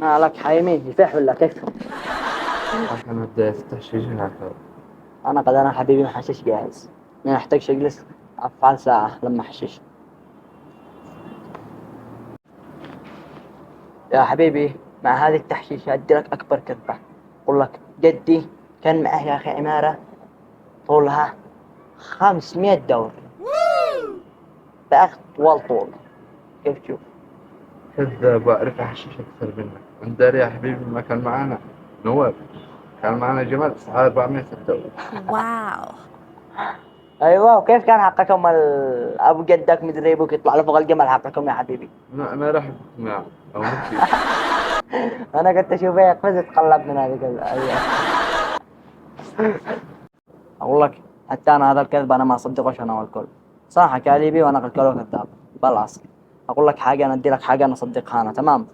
ما لك حيمين يفح ولا كيف؟ أنا بدي أستحشيش هناك. أنا قد أنا حبيبي محشش جاهز، ما أحتاج أجلس أفعل ساعة لما أحشش. يا حبيبي مع هذه التحشيشة أدي لك أكبر كذبة. أقول لك جدي كان معه يا أخي عمارة طولها 500 دور بأخذ طول طول. كيف تشوف؟ كذاب، أعرف أحشيش أكثر منك. أنت داري يا حبيبي ما كان معانا نواب، كان معانا جمال سعر 406. واو. أيوة، وكيف كان حقكم أبو جدك مدري أبوك يطلع له فوق الجمل حقكم يا حبيبي؟ أنا راح أقنع أو نفسي. أنا كنت أشوف هيك بس أتقلب من هذيك الأيام. أقول لك حتى أنا هذا الكذب أنا ما أصدقش أنا والكل. صح حكى لي بي وأنا الكل كذاب بالأصل. أقول لك حاجة أنا أدي لك حاجة أنا أصدقها أنا تمام.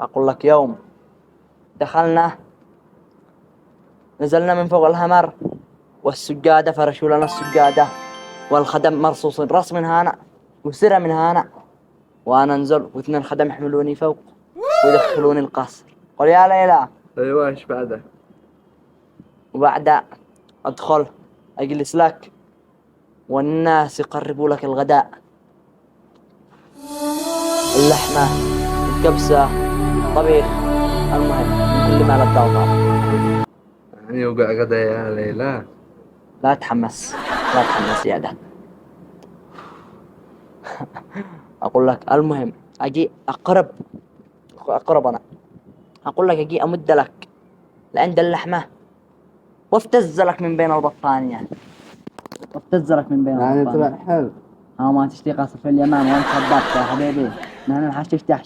أقول لك يوم دخلنا نزلنا من فوق الهمر والسجادة فرشوا لنا السجادة والخدم مرصوص راس من هنا وسرة من هنا، وأنا أنزل واثنين خدم يحملوني فوق ويدخلوني القصر. قل يا ليلى. أيوة إيش بعده؟ وبعد أدخل أجلس لك والناس يقربوا لك الغداء، اللحمة الكبسة طبيخ المهم من كل ما لك وطاب. يعني وقع غدا يا ليلى. لا تحمس لا تحمس زيادة. أقول لك المهم أجي أقرب أنا أقول لك أجي أمد لك لعند اللحمة وافتز لك من بين البطانية، وافتز لك من بين يعني البطانية. طلع حلو. ما تشتي قصر في اليمن وانت صدقت يا حبيبي، نحن الحشيش تحت